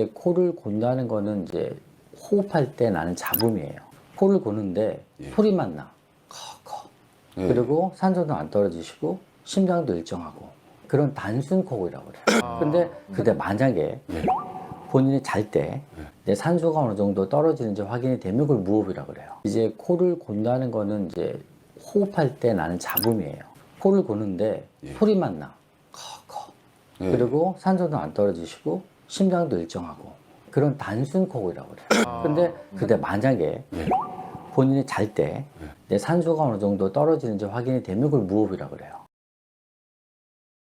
이제 코를 곤다는 거는 이제 호흡할 때 나는 잡음이에요. 코를 고는데 소리만 나. 커. 그리고 산소도 안 떨어지시고 심장도 일정하고 그런 단순 코골이라고 그래요. 근데 만약에 본인이 잘 때 산소가 어느 정도 떨어지는지 확인이 되면 그걸 무호흡이라고 그래요. 이제 코를 곤다는 거는 이제 호흡할 때 나는 잡음이에요. 코를 고는데 소리만 나. 커. 그리고 산소도 안 떨어지시고 심장도 일정하고 그런 단순 코골이라고 그래요. 근데 만약에 본인이 잘 때 산소가 어느 정도 떨어지는지 확인이 되면 그걸 무호흡이라고 그래요.